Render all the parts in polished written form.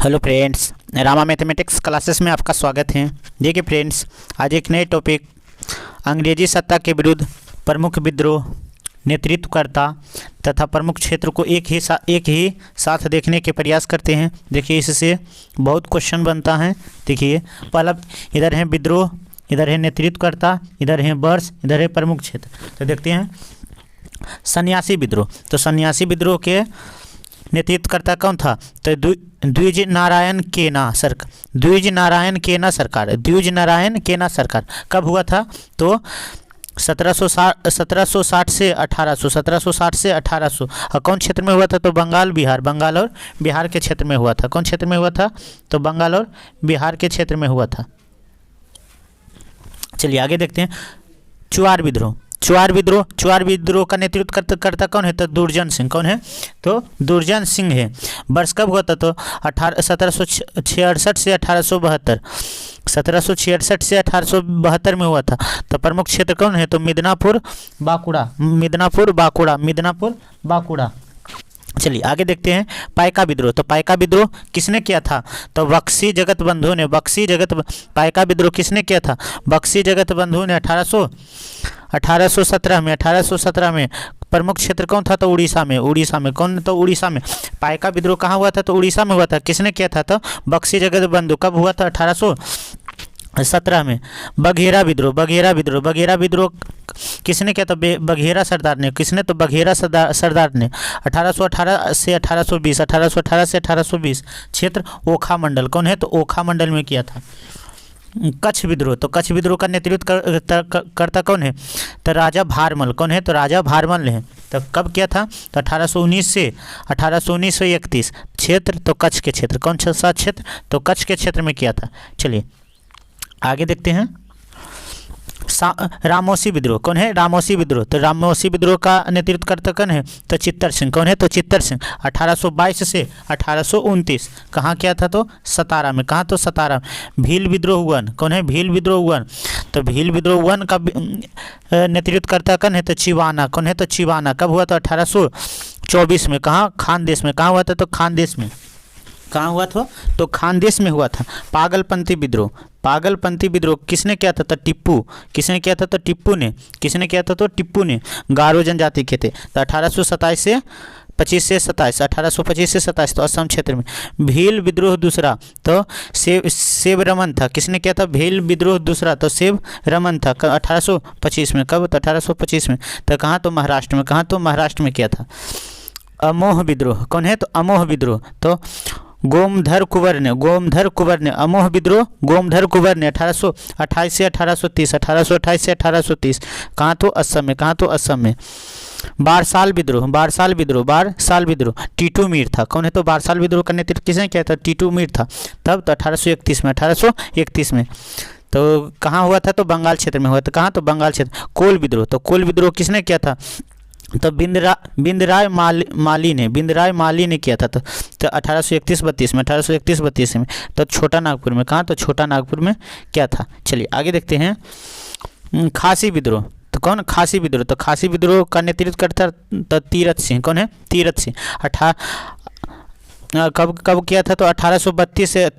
Hello friends, Rama mathematics classes में आपका स्वागत है। देखिए फ्रेंड्स, आज एक नए टॉपिक अंग्रेजी सत्ता के विरुद्ध प्रमुख विद्रोह, नेतृत्वकर्ता तथा प्रमुख क्षेत्र को एक ही साथ देखने के प्रयास करते हैं। देखिए इससे बहुत क्वेश्चन बनता है। देखिए पहला इधर है विद्रोह, इधर है नेतृत्वकर्ता, इधर है वर्ष, इधर है प्रमुख क्षेत्र। तो देखते हैं सन्यासी विद्रोह। तो सन्यासी विद्रोह के नेतृत्वकर्ता कौन था? तो द्विज नारायण केना सरकार कब हुआ था? तो 1760 से 1800 और कौन क्षेत्र में हुआ था? तो बंगाल और बिहार के क्षेत्र में हुआ था। कौन क्षेत्र में हुआ था? तो बंगाल और बिहार के क्षेत्र में हुआ था। चलिए आगे देखते हैं चुआर विद्रोह का नेतृत्व करता कौन है? तो दुर्जन सिंह। कौन है? तो दुर्जन सिंह है। वर्ष कब हुआ था? तो 1766 से 1872। 1766 से 1872 में हुआ था। तो प्रमुख क्षेत्र कौन है? तो मिदनापुर बांकुड़ा। चलिए आगे देखते हैं पाइका विद्रोह। तो पाइका विद्रोह किसने किया था? तो बख्शी जगत बंधु ने। पाइका विद्रोह किसने किया था? बख्शी जगत बंधु ने 1817 में। प्रमुख क्षेत्र कौन था? तो उड़ीसा में। कौन? तो उड़ीसा में। पाइका विद्रोह कहाँ हुआ था? तो उड़ीसा में हुआ था। किसने किया था? तो बख्शी जगत बंधु। कब हुआ था? 1817 में। बघेरा विद्रोह किसने किया था? बघेरा सरदार ने। किसने? तो बघेरा सरदार ने। 1818 से 1820 क्षेत्र ओखा मंडल। कौन है? तो ओखा मंडल में किया था। कच्छ विद्रोह। तो कच्छ विद्रोह का नेतृत्व करता कौन है? तो राजा भारमल। कौन है? तो राजा भारमल है। तो कब किया था? तो 1819 से 1831 क्षेत्र तो कच्छ के क्षेत्र। कौन सा क्षेत्र? तो कच्छ के क्षेत्र में किया था। चलिए आगे देखते हैं रामोसी विद्रोह। कौन है? रामोसी विद्रोह। तो रामोसी विद्रोह का नेतृत्व करता कौन है? तो चित्तर सिंह। कौन है? तो चित्तर सिंह। 1822 से 1829 कहाँ किया था? तो सतारा में। कहाँ? तो सतारा। भील विद्रोह 1। कौन है? भील विद्रोह 1। तो भील विद्रोह 1 का नेतृत्व करता कौन है? तो चिवाना। कौन है? तो चिवाना। कब हुआ? तो 1824 में। कहाँ? खानदेश में। कहाँ हुआ था? तो खानदेश में। कहाँ हुआ था? तो खानदेश में हुआ था। पागलपंथी विद्रोह किसने किया था? तो टिप्पू। किसने किया था? तो टिप्पू ने। किसने किया था? तो टिप्पू ने। गारो जनजाति के थे। तो 1827 से 25 से 27 1825 से 27 तो असम क्षेत्र में। भील विद्रोह दूसरा तो सेव रमन था। किसने किया था? भील विद्रोह दूसरा तो सेव रमन था। 1825 में। कब? तो 1825 में। तो कहाँ? तो महाराष्ट्र में। कहाँ? तो महाराष्ट्र में किया था। अमोह विद्रोह। कौन है? तो अमोह विद्रोह तो गोमधर कुंवर ने। अमोह विद्रोह गोमधर कुंवर ने 1828 से 1830 कहाँ? तो असम में। कहाँ? तो असम में। बारसाल विद्रोह टीटू मीर था। कौन है? तो बारसाल विद्रोह का नेतृत्व किसने किया था? टीटू मीर था। तब तो 1831 में। तो कहाँ हुआ था? तो बंगाल क्षेत्र में हुआ था। कहाँ? तो बंगाल क्षेत्र। कोल विद्रोह किसने किया था? तो बिंदराय माली ने किया था। तो 1831-32 में। तो छोटा नागपुर में। कहाँ? तो छोटा नागपुर में क्या था। चलिए आगे देखते हैं खासी विद्रोह। तो कौन? खासी विद्रोह। तो खासी विद्रोह का नेतृत्व करता तो तीरथ सिंह। कौन है? तीरथ सिंह। कब किया था? तो 1832 से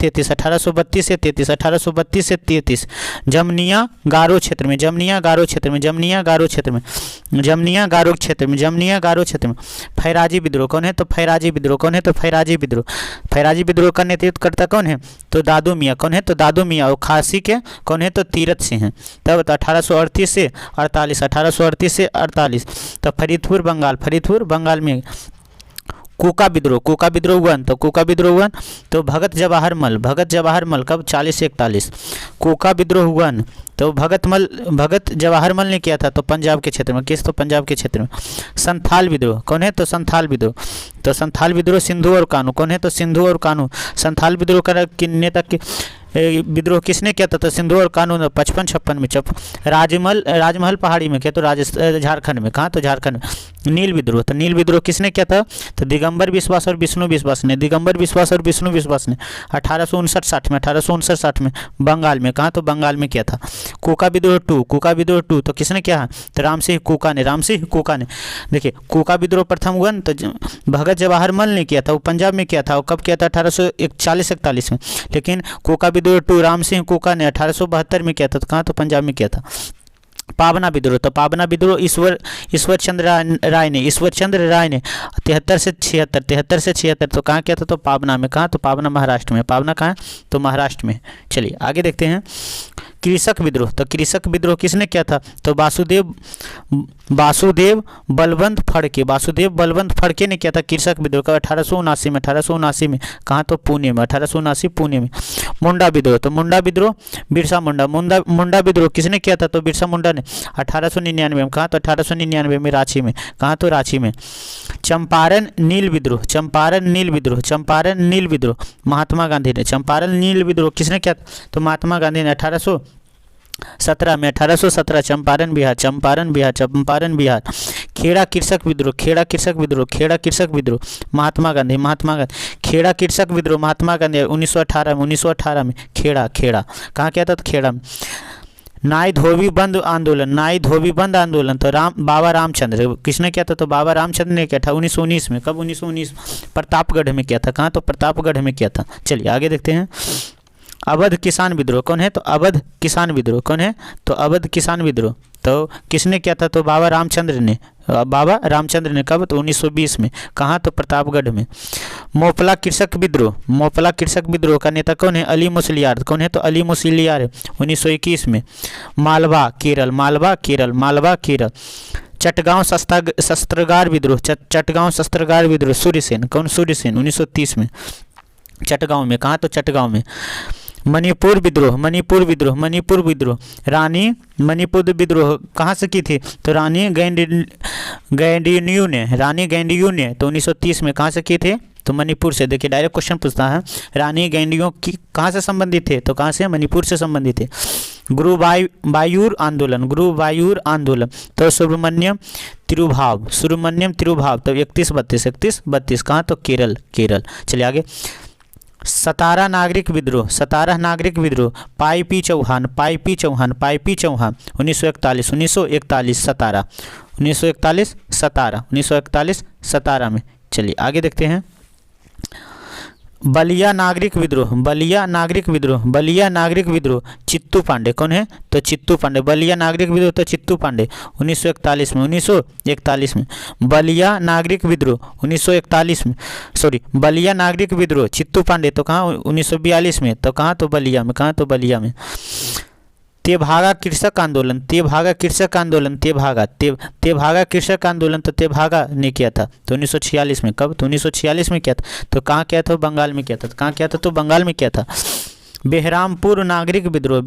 33 जमनिया गारो क्षेत्र में। फैराजी विद्रोह। कौन है? तो फैराजी विद्रोह का नेतृत्व करता कौन है? तो दादू मियाँ। कौन है? तो दादू मियाँ। और खासी के कौन है? तो तीरथ सिंह हैं। तब 1838 से 48 तो फरीदपुर बंगाल में। कोका विद्रोह 1 तो भगत जवाहर मल कब? 40 से 41 कोका विद्रोह 1 तो भगत जवाहर मल ने किया था। तो पंजाब के क्षेत्र में। किस? तो पंजाब के क्षेत्र में। संथाल विद्रोह। कौन है? तो संथाल विद्रोह सिंधु और कानू। कौन है? तो सिंधु और कानू। संथाल विद्रोह का नेता विद्रोह किसने किया था? तो सिंधु और कानून 55-56 में। राजमहल पहाड़ी में किया, तो झारखंड में। कहाँ? तो झारखंड में। नील विद्रोह, तो नील विद्रोह किसने किया था? तो दिगंबर बिश्वास और विष्णु विश्वास ने। दिगंबर विश्वास और विष्णु विश्वास ने 1859-60 में बंगाल में। कहाँ? तो बंगाल में किया था। कूका विद्रोह 2 तो किसने किया? तो राम सिंह कूका ने। देखिए, कूका विद्रोह प्रथम हुआ तो भगत जवाहर मल ने किया था, वो पंजाब में किया था। वो कब किया था? 1840-41 में। लेकिन कूका विद्रोह 2 राम सिंह कूका ने 1872 में किया था। तो कहाँ? तो पंजाब में किया था। पाबना विद्रोह, तो पाबना विद्रोह ईश्वर चंद्र राय ने 73 से 76 तो कहाँ किया था? तो पाबना में। कहाँ? तो पाबना महाराष्ट्र में। पाबना कहाँ है? तो महाराष्ट्र में। चलिए आगे देखते हैं। कृषक विद्रोह, तो कृषक विद्रोह किसने किया था? तो वासुदेव बलवंत फड़के ने किया था कृषक विद्रोह का 1879 में। कहाँ? तो पुणे में। 1879 पुणे में। मुंडा विद्रोह, तो मुंडा विद्रोह बिरसा मुंडा विद्रोह किसने किया था? तो बिरसा मुंडा ने 1899 में। कहाँ? तो 1899 में रांची में। कहाँ? तो रांची में। चंपारण नील विद्रोह महात्मा गांधी ने। चंपारण नील विद्रोह किसने किया? तो महात्मा गांधी ने 1817 में। 1817 चंपारण बिहार। खेड़ा कृषक विद्रोह महात्मा गांधी। खेड़ा कृषक विद्रोह महात्मा गांधी 1918 में। खेड़ा कहाँ किया था? तो खेड़ा में। नाई धोबी बंद आंदोलन तो बाबा रामचंद्र किसने किया था? तो बाबा रामचंद्र ने किया था 1919 में। कब? 1919 प्रतापगढ़ में किया था। कहाँ? तो प्रतापगढ़ में किया था। चलिए आगे देखते हैं। अवध किसान विद्रोह कौन है? तो अवध किसान विद्रोह कौन है? तो अवध किसान विद्रोह तो किसने किया था? तो बाबा रामचंद्र ने। कब? तो 1920 में। कहाँ? तो प्रतापगढ़ में। मोपला कृषक विद्रोह का नेता कौन है? अली मुसलियार। कौन है? तो अली मुसलियार है 1921 में। मालवा केरल। चटगांव शस्त्रगार विद्रोह सूर्यसेन। कौन? सूर्यसेन 1930 में चटगांव में। कहाँ? तो चटगांव में। मणिपुर विद्रोह रानी मणिपुर विद्रोह कहाँ से की थी? तो रानी गैंडिन्यू ने तो 1930 में कहाँ से की थे? तो मणिपुर से। देखिए डायरेक्ट क्वेश्चन पूछता है, रानी गैंडियों की कहाँ से संबंधित थे? तो कहाँ से? मणिपुर से संबंधित थे। गुरुवायूर आंदोलन तो सुब्रमण्यम तिरुभाव तो 31-32 कहाँ? तो केरल। चलिए आगे। सतारा नागरिक विद्रोह पाइपी चौहान 1941 सतारा में। चलिए आगे देखते हैं। बलिया नागरिक विद्रोह चित्तू पांडे। कौन है? तो चित्तू पांडे। बलिया नागरिक विद्रोह तो चित्तू पांडे 1941 में। बलिया नागरिक विद्रोह 1941 में। बलिया नागरिक विद्रोह चित्तू पांडे तो कहाँ? 1942 में। तो कहाँ? तो बलिया में। कहाँ? तो बलिया में। तेभागा कृषक आंदोलन तो तेभागा ने किया था तो 1946 में। कब? तो 1946 में किया था। तो कहाँ किया था? बंगाल में किया था। कहाँ किया था? तो बंगाल में किया था। बेहरामपुर नागरिक विद्रोह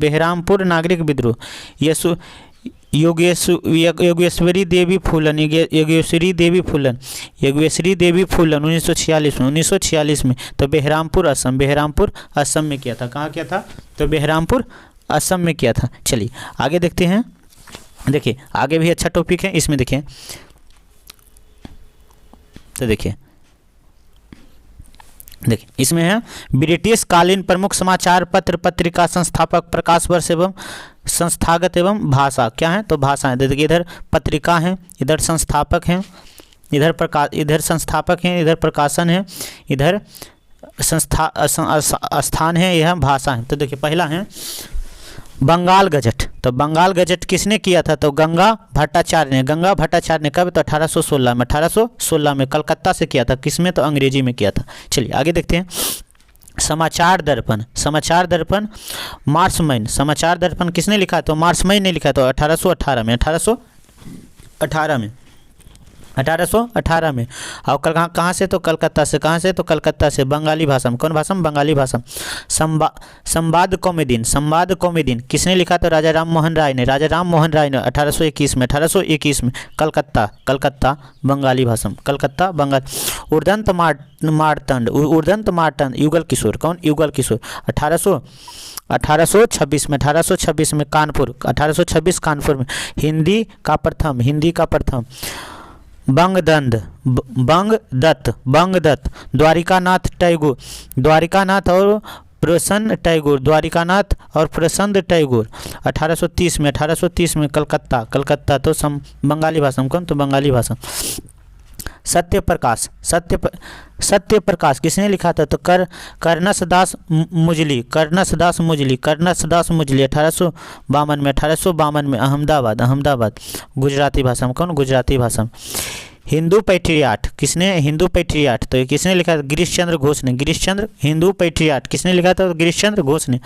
योगेश्वरी देवी फूलन 1946 में। तो बेहरामपुर असम में किया था। कहाँ किया था? तो बेहरामपुर असम में किया था। चलिए आगे देखते हैं। देखिए आगे भी अच्छा टॉपिक है इसमें। देखिए तो देखिए इसमें है ब्रिटिश कालीन प्रमुख समाचार पत्र पत्रिका संस्थापक प्रकाश वर्ष एवं संस्थागत एवं भाषा। क्या है? तो भाषा है। देखिए इधर पत्रिका है, इधर संस्थापक हैं, इधर संस्थापक हैं, इधर प्रकाशन है, इधर स्थान है, यह भाषा है। तो देखिए पहला है बंगाल गजट। तो बंगाल गजट किसने किया था? तो गंगा भट्टाचार्य ने। कब? तो 1816 में कलकत्ता से किया था। किसमें? तो अंग्रेजी में किया था। चलिए आगे देखते हैं। समाचार दर्पण मार्समैन। समाचार दर्पण किसने लिखा? तो मार्समैन ने लिखा। तो 1818 में। 1818 में। और कहाँ कहाँ से, तो कलकत्ता से। कहाँ से, तो कलकत्ता से। बंगाली भाषा में, कौन भाषा में, बंगाली भाषा में। संवाद कौमे दिन, संवाद कौमे दिन किसने लिखा, तो राजा राम मोहन राय ने। राजा राम मोहन राय ने 1821 में, 1821 में। कलकत्ता, कलकत्ता बंगाली भाषा में, कलकत्ता बंगाल। उर्दंत मार्तंड, उर्दंत मार्तंड युगल किशोर, कौन, युगल किशोर। 1826 में, 1826 में कानपुर, 1826 कानपुर में। हिंदी का प्रथम, हिंदी का प्रथम बंगदत्त द्वारिकानाथ टैगोर, द्वारिकानाथ और प्रसन्न टैगोर, द्वारिकानाथ और प्रसन्न टैगोर। 1830 में, 1830 में कलकत्ता, कलकत्ता तो बंगाली भाषा में, कौन, तो बंगाली भाषा। सत्यप्रकाश, सत्यप्रकाश किसने लिखा था, तो कर्णसदास मुजली, कर्णसदास मुजली, कर्णसदास मुजली। 1852 में, 1852 में अहमदाबाद, अहमदाबाद गुजराती भाषा में, कौन, गुजराती भाषा में। हिंदू पैट्रियाट किसने, हिंदू पैट्रियाट तो किसने लिखा था, गिरीश चंद्र घोष ने। गिरीश चंद्र, हिंदू पैट्रियाट किसने लिखा था, गिरीश चंद्र घोष ने।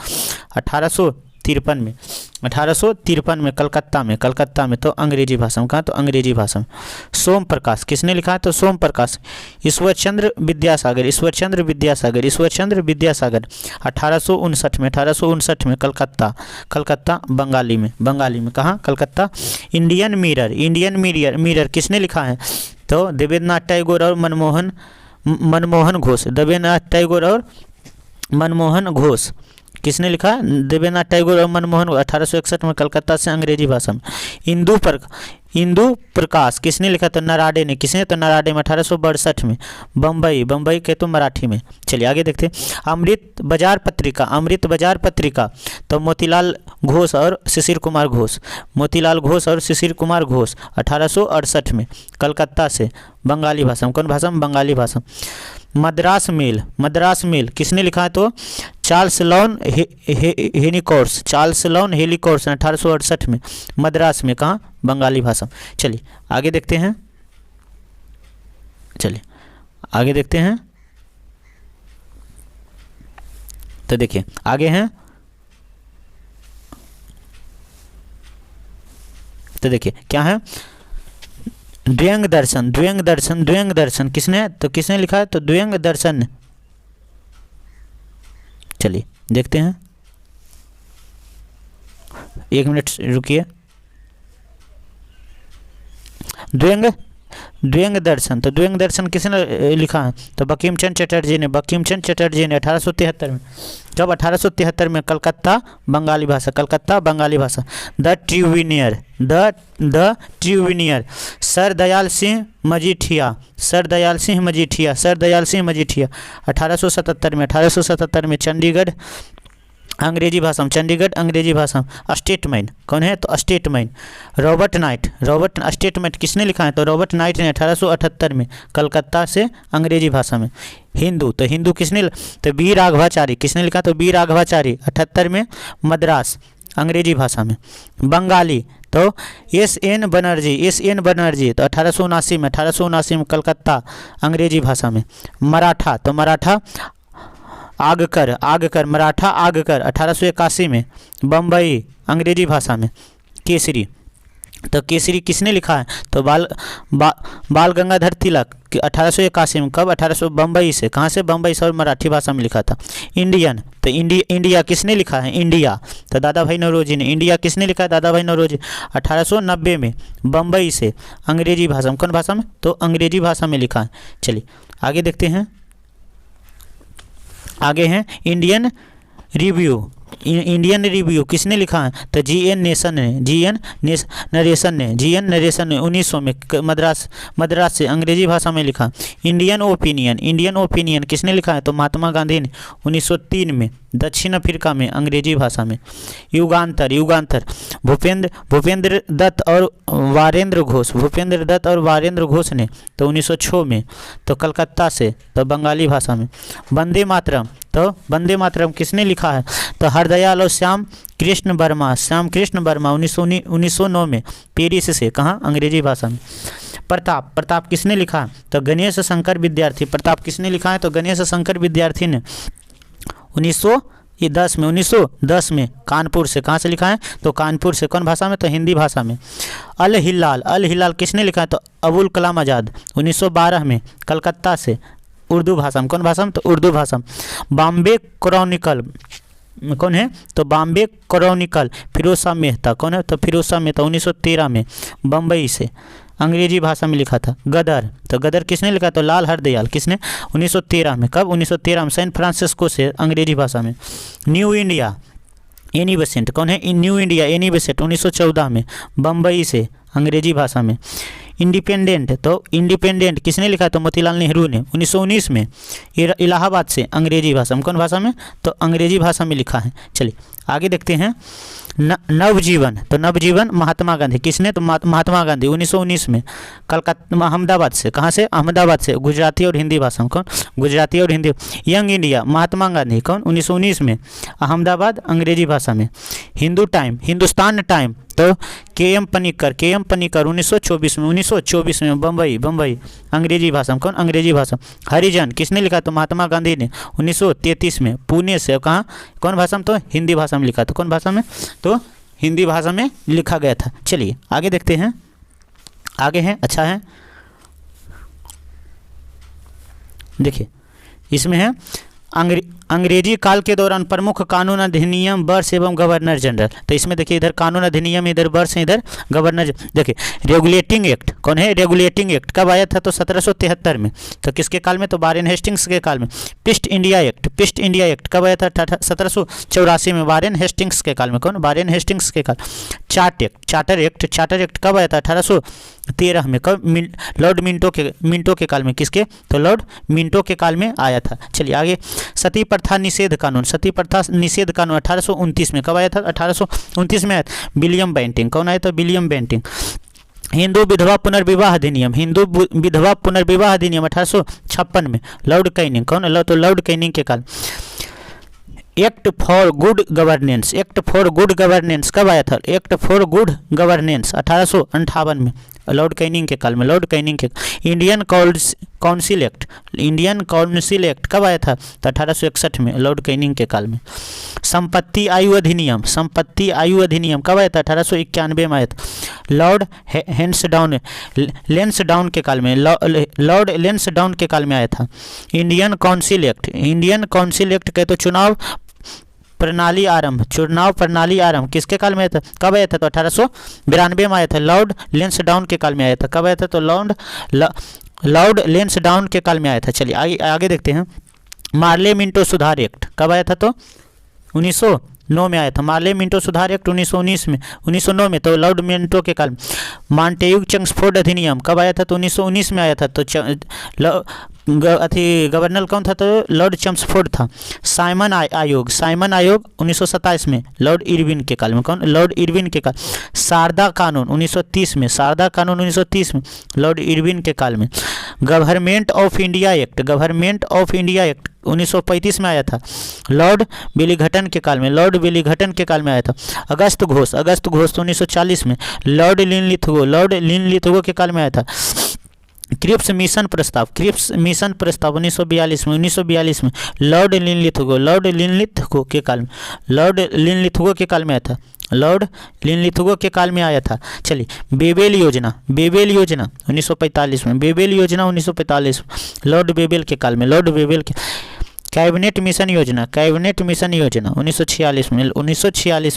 1853 में, 1853 में कलकत्ता में, कलकत्ता में तो अंग्रेजी भाषा में। कहाँ, तो अंग्रेजी भाषा में। सोम प्रकाश किसने लिखा है, तो सोम प्रकाश। ईश्वरचंद्र विद्यासागर, ईश्वरचंद्र विद्यासागर, ईश्वरचंद्र विद्यासागर। 1859 में, 1859 में कलकत्ता, कलकत्ता बंगाली में, बंगाली में। कहाँ, Calcutta. Indian mirror, Indian mirror किसने लिखा है, तो देवेंद्रनाथ टैगोर और मनमोहन घोष, देवेंद्रनाथ टैगोर और मनमोहन घोष किसने लिखा, देवेंद्रनाथ टैगोर और मनमोहन। 1861 में कलकत्ता से अंग्रेजी भाषा में। इंदु प्रकाश किसने लिखा, तो नराडे ने। किसने, तो नराडे में। 1862 में बम्बई, बम्बई के तो मराठी में। चलिए आगे देखते हैं। अमृत बाजार पत्रिका, अमृत बाजार पत्रिका तो मोतीलाल घोष और शिशिर कुमार घोष, मोतीलाल घोष और शिशिर कुमार घोष। 1868 में कलकत्ता से, बंगाली भाषा में, कौन भाषा में, बंगाली भाषा। मद्रास मेल, मद्रास मेल किसने लिखा है, तो चार्ल्स लॉन हेलिकोर्स, चार्ल्स लॉन हेलिकोर्स। 1868 में मद्रास में। कहाँ, बंगाली भाषा। चलिए आगे देखते हैं, चलिए आगे देखते हैं। तो देखिए आगे हैं, तो देखिए क्या है, द्व्यंग दर्शन, द्व्यंग दर्शन, द्व्यंग दर्शन किसने, तो किसने लिखा है, तो द्व्यंग दर्शन। चलिए देखते हैं, एक मिनट रुकिए। द्व्यंग दर्शन, तो द्व्यंग दर्शन किसने लिखा है, तो बंकिम चंद्र चटर्जी ने, बंकिम चंद्र चटर्जी ने। 1873 में, जब 1873 में कलकत्ता बंगाली भाषा, कलकत्ता बंगाली भाषा। The tribune, the tribune sir Dayal Singh Majithia, sir Dayal Singh Majithia, sir Dayal Singh Majithia. 1877 में, 1877 में चंडीगढ़ अंग्रेजी भाषा में, चंडीगढ़ अंग्रेजी भाषा में। स्टेटमेंट कौन है, तो statement Robert night, Robert statement किसने लिखा है, तो रॉबर्ट नाइट ने। 1878 में कलकत्ता से अंग्रेजी भाषा में। हिंदू, तो हिंदू किसने, तो बी राघवाचारी किसने लिखा, तो बी राघवाचारी। 78 में मद्रास अंग्रेजी भाषा में। बंगाली तो एस.एन. बनर्जी, एस.एन. बनर्जी तो 1879 में, 1879 में कलकत्ता अंग्रेजी भाषा में। मराठा तो मराठा आगकर, आगकर मराठा आगकर 1881 में बम्बई अंग्रेजी भाषा में। केसरी तो केसरी किसने लिखा है, तो बाल गंगाधर तिलक 1881 में। कब, 1800 बम्बई से। कहाँ से, बम्बई से, और मराठी भाषा में लिखा था। इंडियन तो इंडिया किसने लिखा है, इंडिया तो दादा भाई नौरोजी ने। इंडिया किसने लिखा है, दादा भाई नौरोजी। 1890 में बम्बई से अंग्रेजी भाषा में, कौन भाषा में, तो अंग्रेजी भाषा में लिखा है। चलिए आगे देखते हैं, आगे हैं इंडियन रिव्यू, इंडियन रिव्यू किसने लिखा है, तो जी.एन. नेशन ने, जी.एन. नरेशन ने, जी.एन. नरेशन ने 1900 में मद्रास से अंग्रेजी भाषा में लिखा। इंडियन ओपिनियन, इंडियन ओपिनियन किसने लिखा है, तो महात्मा गांधी ने 1903 में दक्षिण अफ्रीका में अंग्रेजी भाषा में। युगांतर, युगांतर भूपेंद्र दत्त और वारेंद्र घोष, भूपेंद्र दत्त और वारेंद्र घोष ने तो 1906 में तो कलकत्ता से तो बंगाली भाषा में। वंदे मातरम तो वंदे मातरम किसने लिखा है, तो हरदयाल और श्याम कृष्ण वर्मा, श्याम कृष्ण वर्मा 1909 में पेरिस से। कहाँ, अंग्रेजी भाषा में। प्रताप, प्रताप किसने लिखा, तो गणेश शंकर विद्यार्थी, प्रताप किसने लिखा है, तो गणेश शंकर विद्यार्थी ने ये 10 में 1910 में कानपुर से, कहाँ से लिखा है तो कानपुर से, कौन भाषा में तो हिंदी भाषा में। अल हिलाल किसने लिखा है तो अबुल कलाम आज़ाद 1912 में कलकत्ता से, उर्दू भाषा में, कौन भाषा में तो उर्दू भाषा में। बॉम्बे क्रॉनिकल कौन है तो बॉम्बे क्रॉनिकल फिरोज शाह मेहता, कौन है तो फिरोज शाह मेहता 1913 में बम्बई से, अंग्रेजी भाषा में लिखा था। गदर तो गदर किसने लिखा तो लाल हरदयाल, किसने 1913 में, कब 1913 में सैन फ्रांसिस्को से, अंग्रेजी भाषा में। न्यू इंडिया एनी बेसेंट, कौन है न्यू इंडिया एनी बेसेंट 1914 में बम्बई से, अंग्रेजी भाषा में। इंडिपेंडेंट तो इंडिपेंडेंट किसने लिखा तो मोतीलाल नेहरू ने 1919 में इलाहाबाद से, अंग्रेजी भाषा में, कौन भाषा में तो अंग्रेजी भाषा में लिखा है। चलिए आगे देखते हैं। नवजीवन तो नवजीवन महात्मा गांधी, किसने तो महात्मा गांधी 1919 में कलकत्ता अहमदाबाद से, कहाँ से अहमदाबाद से, गुजराती और हिंदी भाषा में, कौन गुजराती और हिंदी। यंग इंडिया महात्मा गांधी, कौन 1919 में अहमदाबाद, अंग्रेजी भाषा में। हिंदू टाइम हिंदुस्तान टाइम तो के.एम. पनिक्कर 1924 में बम्बई, अंग्रेजी भाषा में, कौन अंग्रेजी भाषा। हरिजन किसने लिखा तो महात्मा गांधी ने 1933 में पुणे से, कहाँ कौन भाषा में तो हिंदी भाषा में लिखा, तो कौन भाषा में तो हिंदी भाषा में लिखा गया था। चलिए आगे देखते हैं, आगे है अच्छा है, देखिए इसमें है अंग्रेजी काल के दौरान प्रमुख कानून अधिनियम वर्ष एवं गवर्नर जनरल। तो इसमें देखिए इधर कानून अधिनियम, इधर वर्ष, इधर गवर्नर। देखिए रेगुलेटिंग एक्ट, कौन है रेगुलेटिंग एक्ट कब आया था तो 1773 में, तो किसके काल में तो वारेन हेस्टिंग्स के काल में। पीस्ट इंडिया एक्ट कब आया था 1784 में, वारेन हेस्टिंग्स के काल में, कौन वारेन हेस्टिंग्स के काल। चार्टर एक्ट कब आया था 1813 में, कब लॉर्ड मिंटो के काल में, किसके तो लॉर्ड मिंटो के काल में आया था। चलिए आगे। सती प्रथा निषेध कानून 1829 में, कब आया था 1829 में आया था, विलियम बेंटिंग, कौन आया था विलियम बेंटिंग। हिंदू विधवा पुनर्विवाह अधिनियम 1856 में, लॉर्ड कैनिंग, कौन तो लॉर्ड कैनिंग के काल। एक्ट फॉर गुड गवर्नेंस कब आया था, एक्ट फॉर गुड गवर्नेंस 1858 में, लॉर्ड कैनिंग के काल में, लॉर्ड कैनिंग के। इंडियन काउंसिल एक्ट कब आया था तो 1861 में, लॉर्ड कैनिंग के काल में। संपत्ति आयु अधिनियम कब आया था 1891 में आया था, लॉर्ड लेंसडाउन के काल में, लॉर्ड लेंसडाउन के काल में आया था। इंडियन काउंसिल एक्ट कहे तो चुनाव प्रणाली आरंभ किसके काल में आया था, कब आया था तो 1892 में आया था, लॉर्ड लेंसडाउन के काल में आया था। कब आया था तो लॉर्ड लेंसडाउन के काल में आया था। चलिए आगे देखते हैं। मार्ले मिंटो सुधार एक्ट कब आया था तो 1909 में आया था, मार्ले मिंटो सुधार एक्ट 1909 में, तो लॉर्ड मिंटो के काल में। मॉन्टेग्यू चेम्सफोर्ड अधिनियम कब आया था तो 1919 में आया था, तो गवर्नर कौन था तो लॉर्ड चेम्सफोर्ड था। साइमन आयोग 1927 में, लॉर्ड इरविन के काल में, कौन लॉर्ड इरविन के काल। शारदा कानून 1930 में, लॉर्ड इरविन के काल में। गवर्नमेंट ऑफ इंडिया एक्ट 1935 में आया था, लॉर्ड वेलिंगटन के काल में, आया था। अगस्त घोष 1940 में, लॉर्ड लिनलिथगो के काल में आया था। क्रिप्स मिशन प्रस्ताव 1942 में, लॉर्ड लिनलिथगो के काल में, आया था, लॉर्ड लिनलिथगो के काल में आया था। चलिए बेबेल योजना 1945 में, लॉर्ड बेबेल के काल में, कैबिनेट मिशन योजना 1946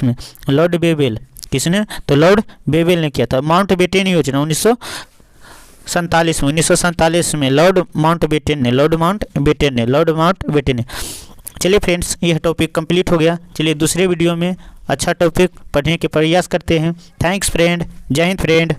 में, लॉर्ड बेबेल, किसने तो लॉर्ड बेबेल ने किया था। माउंटबेटन योजना 1947 में, लॉर्ड माउंटबेटन ने। चलिए फ्रेंड्स, यह टॉपिक कंप्लीट हो गया। चलिए दूसरे वीडियो में अच्छा टॉपिक पढ़ने के प्रयास करते हैं। थैंक्स फ्रेंड, जय हिंद फ्रेंड।